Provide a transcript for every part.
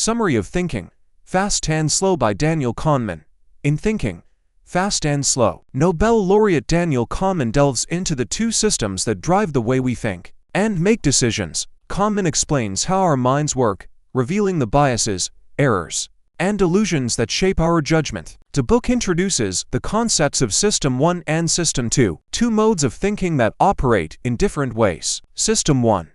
Summary of Thinking, Fast and Slow by Daniel Kahneman. In Thinking, Fast and Slow, Nobel laureate Daniel Kahneman delves into the two systems that drive the way we think and make decisions. Kahneman explains how our minds work, revealing the biases, errors, and delusions that shape our judgment. The book introduces the concepts of System 1 and System 2, two modes of thinking that operate in different ways. System 1.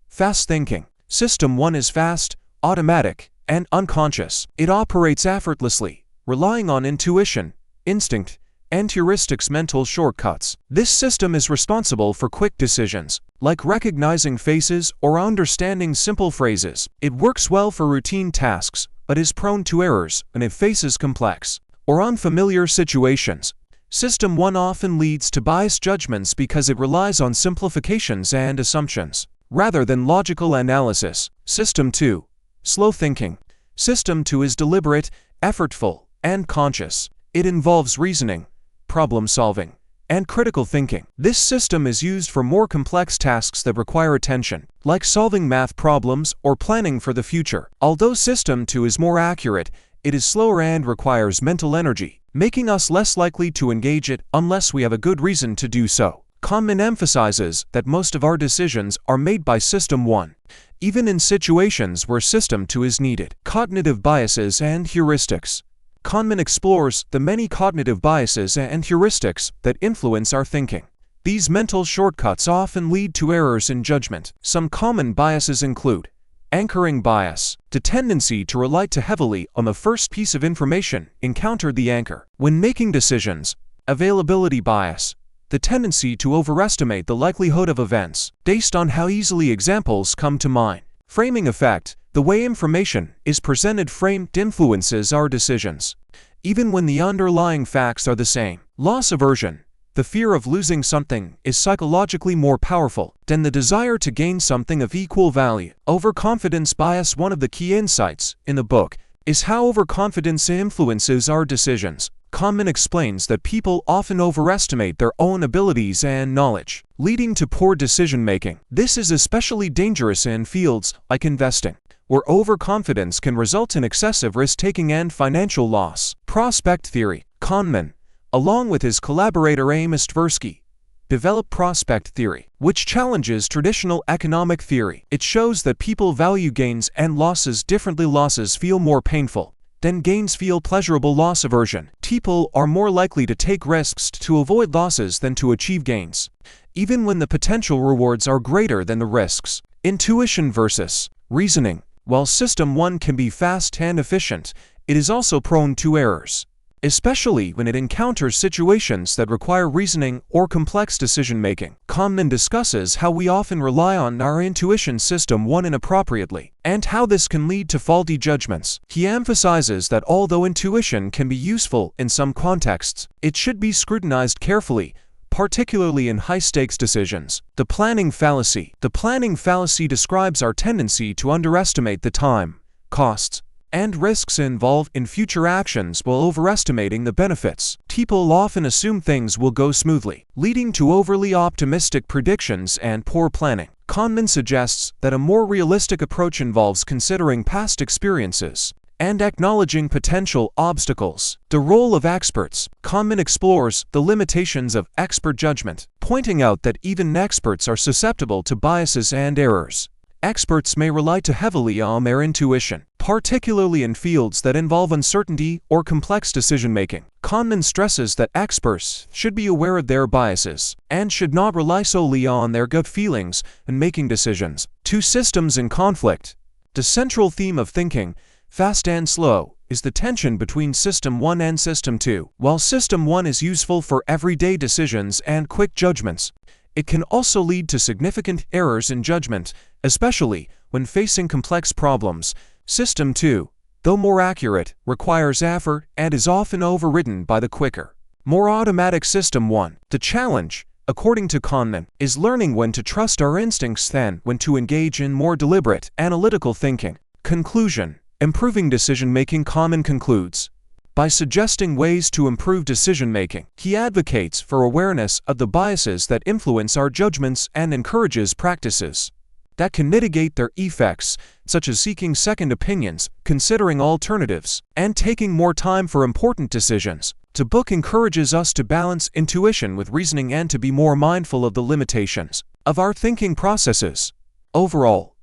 Fast thinking. System 1 is fast, automatic, and unconscious. It operates effortlessly, relying on intuition, instinct, and heuristics, mental shortcuts. This system is responsible for quick decisions, like recognizing faces or understanding simple phrases. It works well for routine tasks, but is prone to errors when it faces complex or unfamiliar situations. System 1 often leads to biased judgments because it relies on simplifications and assumptions, rather than logical analysis. System 2. Slow thinking. System 2 is deliberate, effortful, and conscious. It involves reasoning, problem-solving, and critical thinking. This system is used for more complex tasks that require attention, like solving math problems or planning for the future. Although System 2 is more accurate, it is slower and requires mental energy, making us less likely to engage it unless we have a good reason to do so. Kahneman emphasizes that most of our decisions are made by System 1, even in situations where System 2 is needed. Cognitive biases and heuristics. Kahneman explores the many cognitive biases and heuristics that influence our thinking. These mental shortcuts often lead to errors in judgment. Some common biases include anchoring bias, the tendency to rely too heavily on the first piece of information encountered the anchor when making decisions. Availability bias, the tendency to overestimate the likelihood of events based on how easily examples come to mind. Framing effect, the way information is presented framed influences our decisions, even when the underlying facts are the same. Loss aversion, the fear of losing something is psychologically more powerful than the desire to gain something of equal value. Overconfidence bias. One of the key insights in the book is how overconfidence influences our decisions. Kahneman explains that people often overestimate their own abilities and knowledge, leading to poor decision-making. This is especially dangerous in fields like investing, where overconfidence can result in excessive risk-taking and financial loss. Prospect theory. Kahneman, along with his collaborator Amos Tversky, developed prospect theory, which challenges traditional economic theory. It shows that people value gains and losses differently. Losses feel more painful than gains feel pleasurable. Loss aversion. People are more likely to take risks to avoid losses than to achieve gains, even when the potential rewards are greater than the risks. Intuition versus reasoning. While System 1 can be fast and efficient, it is also prone to errors, especially when it encounters situations that require reasoning or complex decision-making. Kahneman discusses how we often rely on our intuition System 1 inappropriately, and how this can lead to faulty judgments. He emphasizes that although intuition can be useful in some contexts, it should be scrutinized carefully, particularly in high-stakes decisions. The planning fallacy. The planning fallacy describes our tendency to underestimate the time, costs, and risks involved in future actions while overestimating the benefits. People often assume things will go smoothly, leading to overly optimistic predictions and poor planning. Kahneman suggests that a more realistic approach involves considering past experiences and acknowledging potential obstacles. The role of experts. Kahneman explores the limitations of expert judgment, pointing out that even experts are susceptible to biases and errors. Experts may rely too heavily on their intuition, particularly in fields that involve uncertainty or complex decision-making. Kahneman stresses that experts should be aware of their biases and should not rely solely on their gut feelings in making decisions. Two systems in conflict. The central theme of Thinking, Fast and Slow, is the tension between System 1 and System 2. While System 1 is useful for everyday decisions and quick judgments, it can also lead to significant errors in judgment, especially when facing complex problems. System 2, though more accurate, requires effort and is often overridden by the quicker, more automatic System 1. The challenge, according to Kahneman, is learning when to trust our instincts and when to engage in more deliberate, analytical thinking. Conclusion. Improving decision-making. Kahneman concludes by suggesting ways to improve decision-making. He advocates for awareness of the biases that influence our judgments and encourages practices that can mitigate their effects, such as seeking second opinions, considering alternatives, and taking more time for important decisions. The book encourages us to balance intuition with reasoning and to be more mindful of the limitations of our thinking processes. Overall,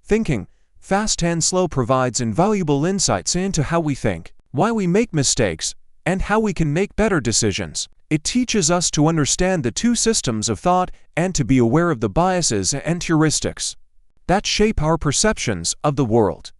Thinking Fast and Slow provides invaluable insights into how we think, why we make mistakes, and how we can make better decisions. It teaches us to understand the two systems of thought and to be aware of the biases and heuristics that shape our perceptions of the world.